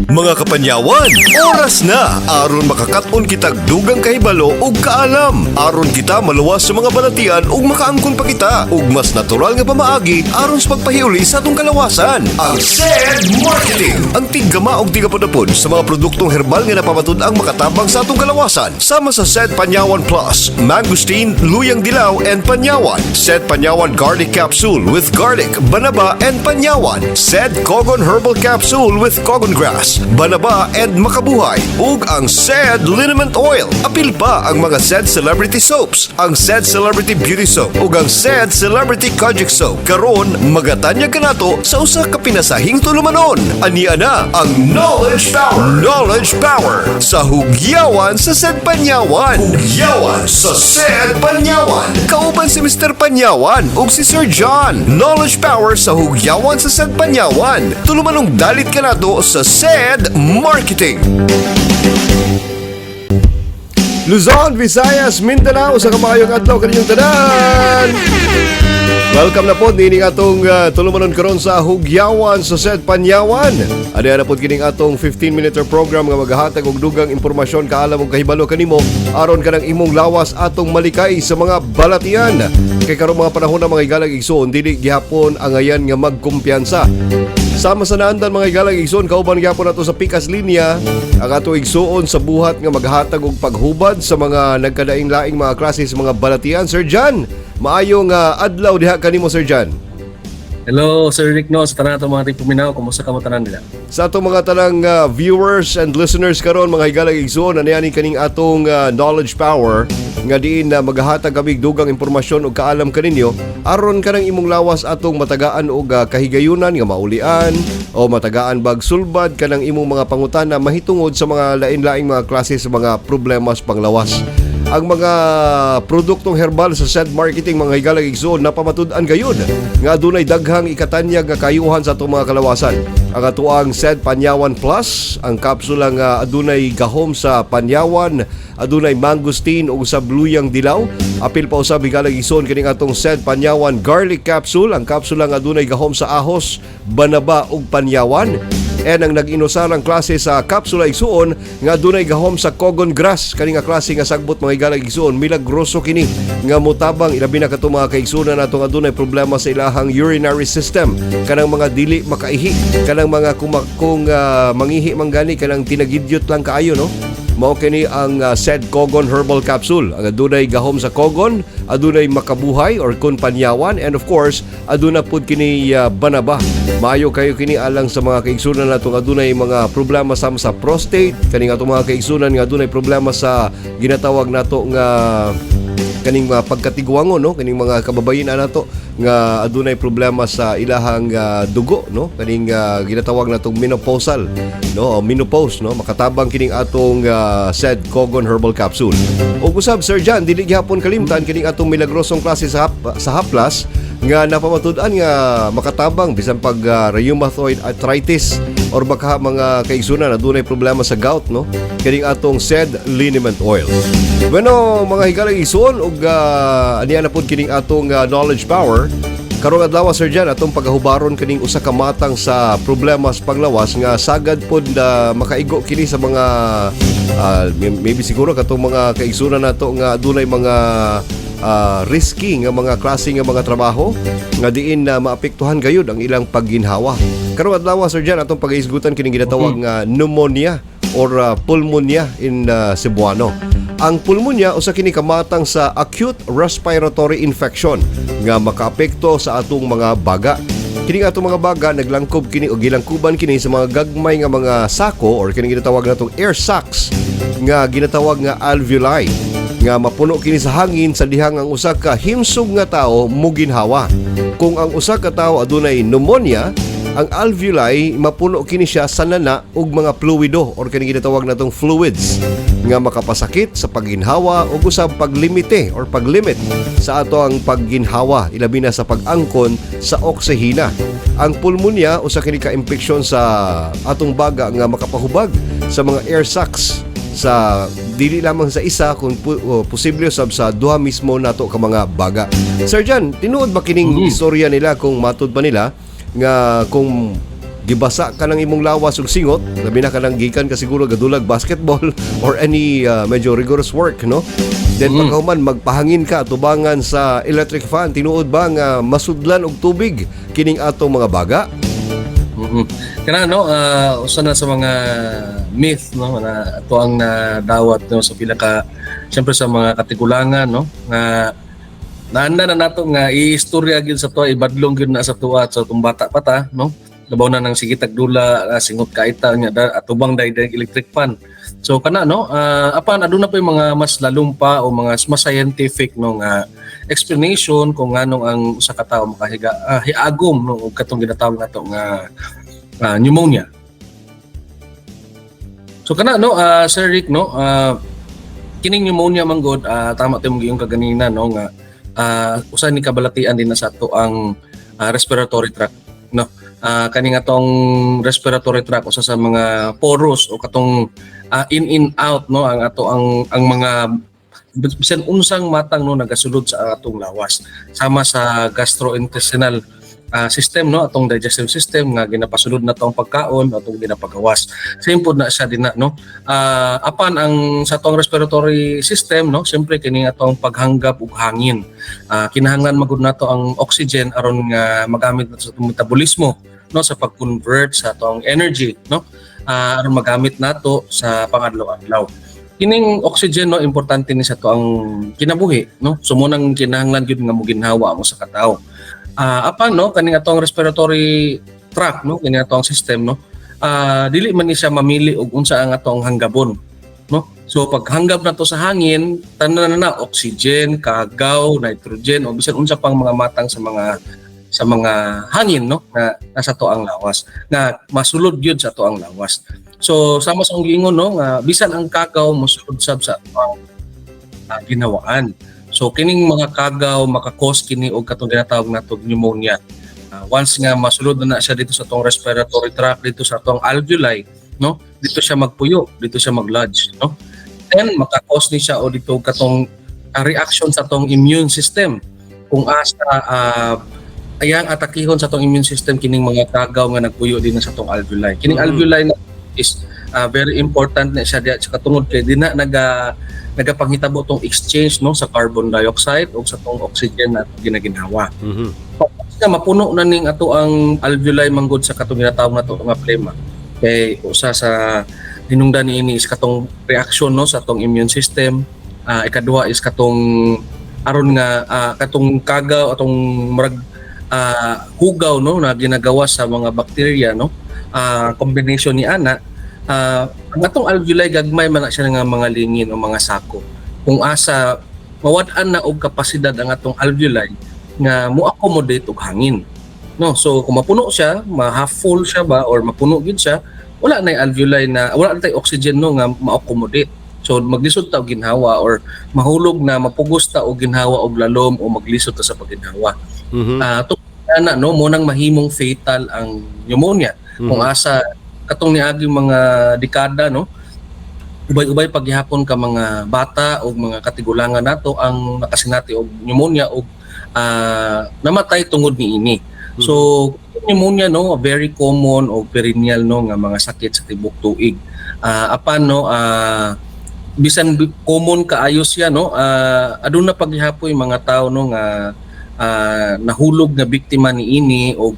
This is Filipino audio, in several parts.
Mga kapanyawan, oras na aron makakaton kitag dugang kahibalo ug kaalam. Aron kita maluwas sa mga balatian ug makaangkon pa kita ug mas natural nga pamaagi aron sa pagpahiuli sa atong kalawasan. Ang SED Marketing, ang tiggama og tigapadapod sa mga produktong herbal nga napapatud-ang makatabang sa atong kalawasan. Sama sa SED Panyawan Plus, Mangosteen, Luyang Dilaw and Panyawan, SED Panyawan Garlic Capsule with Garlic, Banaba and Panyawan, SED Cogon Herbal Capsule with Cogon Grass, Banaba and Makabuhay, ug ang SED Liniment Oil. Apil pa ang mga SED Celebrity Soaps, ang SED Celebrity Beauty Soap ug ang SED Celebrity Kojic Soap. Karon magatanyag kanato sa usa ka pinasahing tulumanon. Ania na ang Knowledge Power. Knowledge Power sa hugyawan sa SED Panyawan. Hugyawan sa SED Panyawan. Kauban si Mr. Panyawan ug si Sir John. Knowledge Power sa hugyawan sa SED Panyawan. Tulumanong dalit kanato sa SED Marketing. Luzon, Visayas, Mindanao, sa kamayong adlaw kaninyong tanan. Welcome na po nining atong tulumanon karon sa hugyawan sa SED Panyawan. Ada na po kining atong 15-minute program nga maghahatag og dugang impormasyon kaalam og kahibalo kanimo aron kanang imong lawas atong malikay sa mga balatian. Kay karong mga panahon na mga igalag igsoon dili gihapon ang ayan nga magkumpiyansa. Sama sa naandan mga igalang igsoon, kauban gyapon nato sa pikas linya ang ato igsoon sa buhat nga maghatag og paghubad sa mga nagkadaing-laing mga klase sa mga balatian. Sir John, maayong adlaw diha kanimo Sir John. Hello Sir Rick, no, sa tanan ato mga tipuminaw, kumusta ka mo tanan nila? Sa atong mga tanang viewers and listeners karon mga higalang igsoon, ani kaning atong knowledge power nga diin na maghahatag kami dugang impormasyon ug kaalam kaninyo aron kanang imong lawas atong matagaan og kahigayunan nga maulian o matagaan bag sulbad kanang imong mga pangutana mahitungod sa mga lain-laing mga klase sa mga problema sa panglawas. Ang mga produktong herbal sa SED Marketing mga higalang igsoon napamatud-an gayud nga adunay daghang ikatanyag nga kayuhan sa atong mga kalawasan. Ang atuang SED Panyawan Plus, ang kapsula nga adunay gahom sa panyawan, adunay mangosteen ug sa luyang dilaw. Apil pa usab higalang igsoon kining atong SED Panyawan Garlic Capsule, ang kapsula nga adunay gahom sa ahos, banaba ug panyawan. And ang nag-inusarang klase sa kapsula igsuon nga dunay gahom sa Cogon Grass, kani nga klase nga sagbot mga higalang igsuon, milagroso kini nga mutabang ilabi na kato mga kaigsuonan natong adunay problema sa ilahang urinary system, kanang mga dili makaihi, kanang mga kung mangihi manggani kanang tinagidyot lang kaayo, no? Mao kini ang SED Cogon Herbal Capsule. Ang adunay gahom sa Cogon, adunay makabuhay or kun panyawan, and of course aduna pud kini banaba. Maayo kayo kini alang sa mga kaigsunan natong adunay mga problema sa prostate, kani nga mga kaigsunan nga adunay problema sa ginatawag nato nga kaning mga pagkatigwangon, no, kaning mga kababayen nato nga adunay problema sa ilahang dugo, no, kaning ginatawag natong menopausal, no, o menopause, no, makatabang kining atong SED Cogon Herbal Capsule. Ug usab Sir John, dili gihapon kalimtan kining atong milagrosong klase sa haplas nga napamatud-an nga makatabang bisan pag rheumatoid arthritis or baka mga kaigsunan na dunay problema sa gout, no, kining atong SED Liniment Oil. Bueno, mga higalang igsoon ug aniya na pud kining atong knowledge power karong adlaw Sir John atong pagahubaron kining usa ka matang sa problema sa panglawas nga sagad pod makaigo kini sa mga maybe siguro katong mga kaigsunan nato nga adunay mga risky nga mga klase nga mga trabaho nga diin na maapektuhan gayud ang ilang pagginhawa. Karong adlaw Sir John atong pagahisgutan kining ginatawag nga pneumonia or pulmonya in Cebuano. Ang pulmonya usa kini kamatang sa acute respiratory infection nga makaapekto sa atong mga baga. Kini atong mga baga naglangkob kini o gilangkuban kini sa mga gagmay nga mga sako or kini ginatawag natong air sacs nga ginatawag nga alveoli nga mapuno kini sa hangin sa dihang ang usa ka himsog nga tawo muginhawa. Kung ang usa ka tawo adunay pneumonia, ang alveoli mapuno kini siya sa nana ug mga fluido or kini ginatawag natong fluids nga makapasakit sa pagginhawa ug usab paglimite or paglimit sa ato ang pagginhawa ilabi na sa pag-angkon sa oksihena. Ang pulmonya usa kini ka impeksyon sa atong baga nga makapahubag sa mga air sacs sa dili lamang sa isa kung posible sab sa duha mismo nato ka mga baga. Sir John, tinuod ba kining istorya nila kung matud ba nila nga kung gibasa ka ng imong lawas ug singot, labi na ka nang gikan ka siguro gadulag basketball or any medyo rigorous work, no? Then pagkahuman magpahangin ka tubangan sa electric fan, tinuod ba nga masudlan og tubig kining atong mga baga? Kana no, usa na sa mga myth no na ato ang nadawat no sa pinaka siyempre sa mga katigulangan no nga naanda na nato nga iistorya gyud sa to, ibadlong gyud na sa tuwa sa tumbata pa ta no. Labaw na nang sige tagdula singot kaita nya atubang dayday electric fan. So kana no, apan aduna pa yung mga mas lalumpa o mga mas scientific no nga explanation kung nganong ang usa ka tawo makahiga hiagom no og katong ginatawag nato nga pneumonia. So kana no, Sir Rick no, kining pneumonia man god tama tayong giyong kaganina no nga usa ni kabalatian din na sa ato ang respiratory tract no. Kaning atong respiratory tract usa sa mga porous o katong in out no ang ato ang mga bisan unsang matang no nagasulod sa atong lawas sama sa gastrointestinal system no atong digestive system nga ginapasulod na tong pagkaon atong ginapagawas same pod na siya din na no. Apan ang sa atong respiratory system no siyempre kini atong paghanggap og hangin, kinahanglan magud nato ang oxygen aron nga magamit nato sa atong metabolismo no sa pag-convert sa atong energy no, aron magamit nato sa pangadlaw-adlaw. Kining oxygen no importante ni sa to ang kinabuhi no, sumunang kinahanglan gyud nga moginhawa mo sa katawo. Apan no kaning atong respiratory tract no kini atong system no, dili man ni siya mamili og unsa ang atong hanggabon no. So paghanggap nato sa hangin tanan na oxygen, kagaw, nitrogen o bisan unsa pang mga matang sa mga hangin no na nasa to ang lawas na masulod gyud sa to ang lawas. So sama sa giingon no nga bisan ang kagaw mosulod sab sa atong ginawaan. So kining mga kagaw makakos kini og katong ginatawag nato pneumonia. Once nga masulod na siya dito sa atong respiratory tract, dito sa atong alveoli no, dito siya magpuyo, dito siya maglodge no. Then makakos ni siya o dito katong reaction sa atong immune system kung asa ayang atakihon sa atong immune system kining mga kagaw nga nagpuyo din sa atong alveoli. Kining alveoli na is very important na siya diya sa katungod kay dina nagapanghitabo tong exchange no sa carbon dioxide o sa tong oxygen na ginaginhawa. Pag mapuno na ning ato ang alveoli manggod sa katong ginatawag nato nga phlegma kay usa sa hinungdan niini is katong reaction no sa atong immune system. Ikaduha is katong aron nga katong kagaw atong murag hugaw no na ginagawa sa mga bakterya no, combination ni ana ang atong alveoli gagmay man na siya nga mga lingin o mga sako kung asa mawad-an na og kapasidad ang atong alveoli nga mo-accommodate og hangin no. So kung mapuno siya, ma-half full siya ba or mapuno gid siya, wala na alveoli na wala na tay oxygen no nga ma-accommodate. So maglisod ta og ginhawa or mahulog na mapugos ta og ginhawa og lalom o maglisod ta sa pagginhawa. Ana no mo nang mahimong fatal ang pneumonia kung asa katong niagi mga dekada no, ubay-ubay paghihapon ka mga bata o mga katigulangan nato ang nakasinati og pneumonia og namatay tungod niini. So pneumonia no very common o perennial no nga mga sakit sa tibok tuig. Apan no bisan common kaayo siya no, aduna paghihapoy mga tao no nga nahulog nga biktima niini o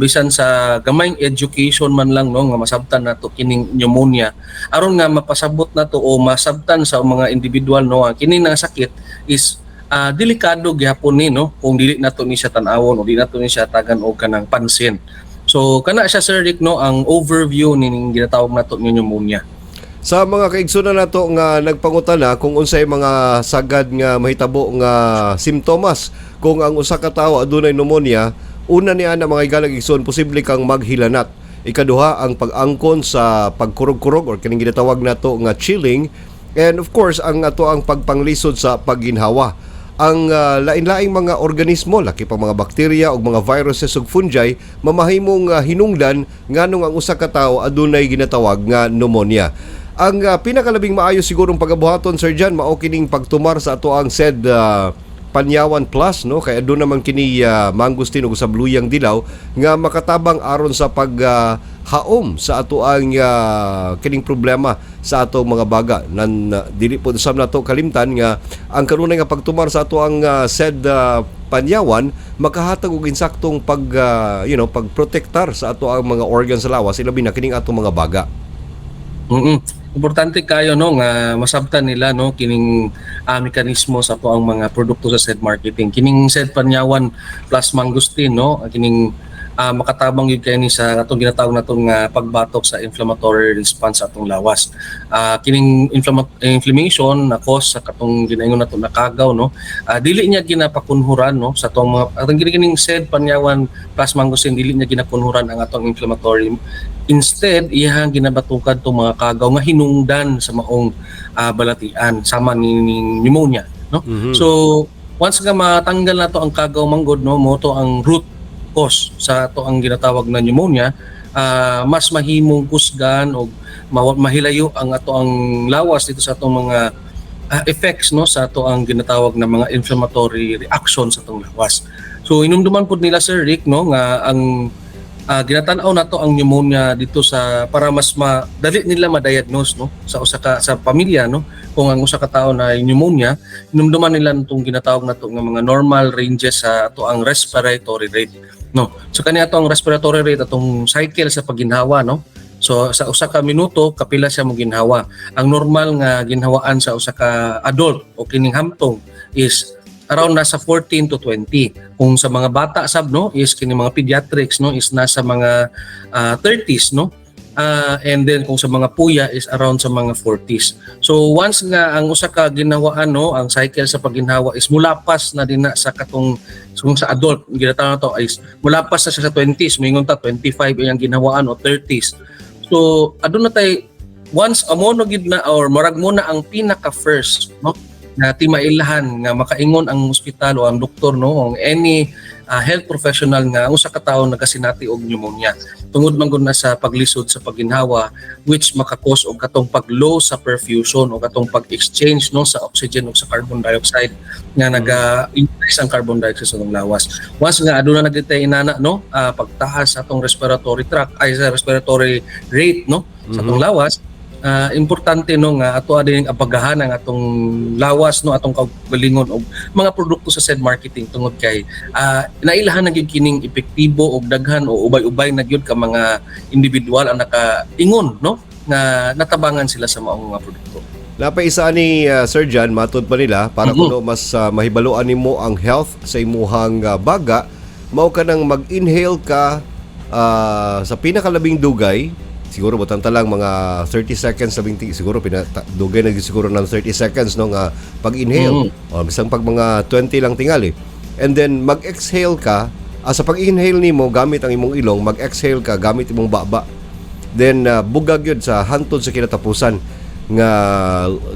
bisan sa gamayng education man lang no nga masabtan nato kining pneumonia aron nga mapasabot nato o masabtan sa mga individual no kini nga sakit is delikado gyapon ni no kung dili nato ni siya tan-awon o dili nato ni siya tagan og kanang pansin. So kana siya Sir Rick no ang overview ning ginatawag nato ni pneumonia. Sa mga kaigsunan nato nga nagpangutana kung unsay mga sagad nga mahitabo nga simptomas kung ang usa ka tawo adunay pneumonia, una niya na mga igalag igsoon posible kang maghilanat. Ikaduha ang pag-angkon sa pagkurog-kurog or kining ginatawag nato nga chilling, and of course ang ato ang pagpanglisod sa pagginhawa. Ang lain-laing mga organismo, laki pa mga bakterya o mga viruses ug fungi mamahimong hinungdan nganong ang usa ka tawo adunay ginatawag nga pneumonia. Ang pinakalabing maayo sigurong pagabuhaton Sir Jan mao kining pagtumar sa ato ang said Panyawan Plus, no, kaya doon naman kini mangustin ug sa bluyang dilaw nga makatabang aron sa pag haom sa ato ang kining problema sa ato mga baga. Dili po usab nato kalimtan nga ang kanunay nga pagtumar sa ato ang said panyawan makahatag og insaktong pagprotektar sa ato ang mga organs sa lawas ilabi na kining atong mga baga. Importante kayo no nga masabtan nila no kining mekanismo sa ato ang mga produkto sa said marketing. Kining said panyawan plus mangustin no kining makatabang yun kayo ni sa atong ginatawag natong pagbatok sa inflammatory response sa atong lawas. Kining inflammation na cause sa katong ginaingon nato nakagaw no. Dili niya ginapakunhuran no sa atong mga atong kining said panyawan plus mangustin dili niya ginakunhuran ang atong inflammatory. Instead, iyang ginabatukan itong mga kagaw nga hinungdan sa maong balatian sama ni pneumonia. No? So, once nga matanggal na to ang kagaw manggod, no, mo to ang root cause sa to ang ginatawag na pneumonia, mas mahimong kusgan o mahilayo ang ato ang lawas dito sa atong mga effects no sa ato ang ginatawag na mga inflammatory reaction sa atong lawas. So, inumduman po nila Sir Rick no nga ang ginatanaw na to ang pneumonia dito sa para mas madali nila ma-diagnose no sa sa pamilya no kung ang usa ka tawo na pneumonia inumduman nila nitong ginatawag na to nga mga normal ranges sa ato ang respiratory rate no so kani ato ang respiratory rate atong cycle sa pagginhawa no so sa usa ka minuto kapila siya mo ginhawa ang normal nga ginhawaan sa usa ka adult o kining hamtong is around nasa 14 to 20. Kung sa mga bata sab no is kini mga pediatrics no is nasa mga 30s no. And then kung sa mga puya is around sa mga 40s. So once nga ang usa ka ginhawaan no ang cycle sa pagginhawa is mulapas na dinha sa katong kung sa adult ginatawag na to is mulapas na siya sa 20s, moingon ta 25 iyang ginhawaan o 30s. So aduna tay once amo no gid na or marag mo na ang pinaka first no na timailahan nga makaingon ang ospital o ang doktor no o any health professional nga ang usa ka tawo nagasinati og pneumonia tungod man gud na sa paglisod sa pagginhawa which makakos og katong pag-low sa perfusion o katong pag-exchange no sa oxygen ug sa carbon dioxide nga naga-increase ang carbon dioxide sa atong lawas. Once nga aduna na gid tay inana no pagtaas sa atong respiratory tract ay sa respiratory rate no sa atong lawas importante no nga ato ading apagahan ang atong lawas no atong kaugalingon og mga produkto sa said marketing tungod kay nailahan na gyud kining epektibo og daghan o ubay-ubay na gyud ka mga individual ang nakaingon no nga natabangan sila sa maong mga produkto. Napay isa ni Sir John matud pa nila para kuno mas mahibaluan nimo ang health sa imuhang baga mao ka nang mag-inhale ka sa pinakalabing dugay. Siguro butang talang mga 30 seconds labing siguro dugay na siguro ng 30 seconds no nga pag-inhale o bisang pag mga 20 lang tingali. And then mag-exhale ka sa pag-inhale nimo gamit ang imong ilong, mag-exhale ka gamit imong baba. Then bugag yun sa hantod sa kinatapusan nga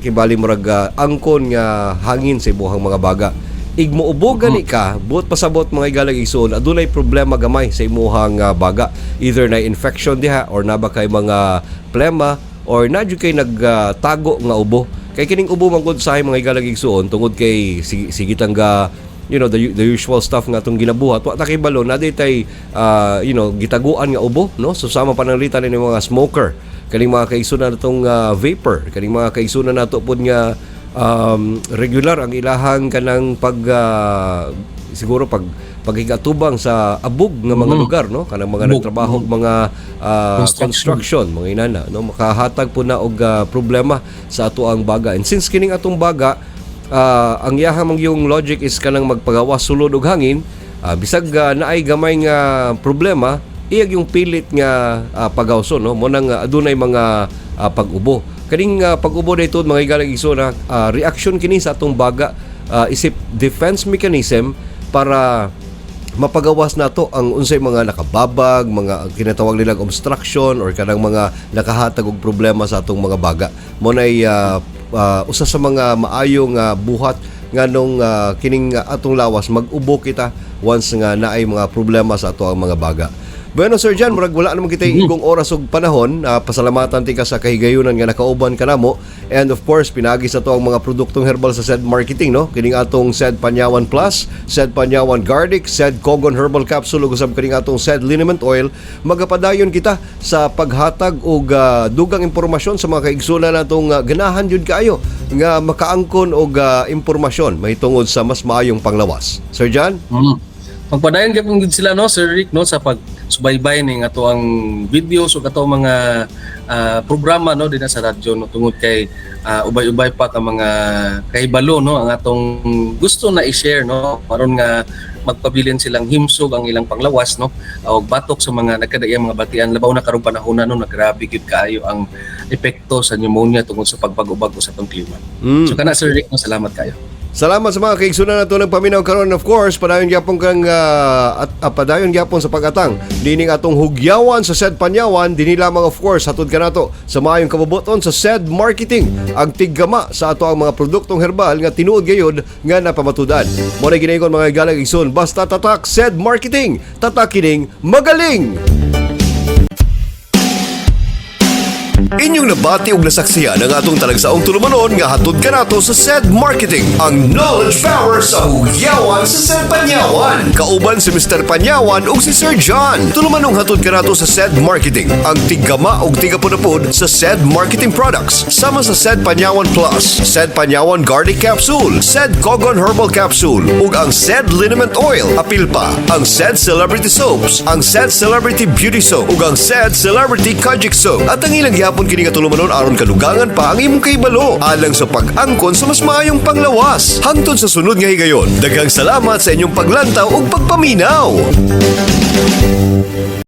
kibali murag angkon nga hangin sa ibuhang mga baga. Igmoobo gani ka, buot pasabot mga igalag igsoon, adunay problema gamay sa imuhang baga. Either na infection diha or na ba kay mga plema or na jud kay nagtago nga ubo. Kay kining ubo man gud sa mga igalag igsoon tungod kay sigitang the usual stuff nga atong ginabuhat. Wa ta kay balo na tay gitaguan nga ubo no. So sama pananglitan ni mga smoker, kaning mga kaigsunan natong vapor, kaning mga kaigsunan nato pod nga regular ang ilahang kanang siguro paghigatubang sa abog nga mga lugar no kanang mga nagtrabaho mga construction mga inana no makahatag po na og problema sa ato ang baga. And since kining atong baga ang yahamang yung logic is kanang magpagawas sulod og hangin bisag naay gamay nga problema iyag yung pilit nga pagawson no mo nang adunay mga pag-ubo. Kaning pag-ubo dayto mga igalang igsoon reaction kini sa atong baga isip defense mechanism para mapagawas nato ang unsay mga nakababag, mga kinatawag nilang obstruction or kanang mga nakahatag og problema sa atong mga baga. Mo nay usa sa mga maayong buhat nganong kining atong lawas mag-ubo kita once nga naay mga problema sa ato ang mga baga. Bueno Sir Jan, murag wala naman kita igong oras ug panahon. Pasalamatan ti ka sa kahigayunan nga nakauban ka namo. And of course, pinagi sa to ang mga produktong herbal sa SED Marketing, no? Kining atong SED Panyawan Plus, SED Panyawan Garlic, SED Kogon Herbal Capsule ug usab kining atong SED Liniment Oil. Magapadayon kita sa paghatag og dugang impormasyon sa mga kaigsunan natong ganahan jud kaayo nga makaangkon og impormasyon mahitungod sa mas maayong panglawas. Sir Jan? Pagpadayon gyapon gid sila, no, Sir Rick, no, sa pagsubaybay ning ato ang videos o ato mga programa, no, dinha sa radyo, no, tungod kay ubay-ubay pa ka mga kahibalo, no, ang atong gusto na i-share, no, aron nga magpabilin silang himsog ang ilang panglawas, no, o batok sa mga nagkadaiyang mga batian labaw na karong panahon no, nagrabe gyud kaayo ang epekto sa pneumonia tungod sa pagbago-bago sa atong klima. So kana Sir Rick, no, salamat kayo. Salamat sa mga kaigsunan nato nagpaminaw karon. Of course, padayon gyapon kang padayon gyapon sa pag-atang dining atong hugyawan sa SED Panyawan. Dinhi lamang of course hatod ka nato sa maayong kabubuton sa SED Marketing, ang tiggama sa ato ang mga produktong herbal nga tinuod gayud nga napamatudan. Mo na ginaingon mga galang igsoon, basta tatak SED Marketing, tatak kining magaling. Inyong nabati ug nasaksiyan ang atong talagsaong tulumanon nga hatod kanato sa SED Marketing, ang knowledge power sa hugyawan sa SED Panyawan. Kauban si Mr. Panyawan ug si Sir John. Tulumanong hatod kanato sa SED Marketing, ang tiggama ug tigapunapod sa SED Marketing products sama sa SED Panyawan Plus, SED Panyawan Garlic Capsule, SED Kogon Herbal Capsule ug ang SED Liniment Oil. Apil pa ang SED Celebrity Soaps, ang SED Celebrity Beauty Soap ug ang SED Celebrity Kojic Soap. At ang ilang hapon kini nga tulumanon aron kadugangan pa ang imong kahibalo alang sa pag-angkon sa mas maayong panglawas. Hangtod sa sunod nga higayon, daghang salamat sa inyong paglantaw ug pagpaminaw.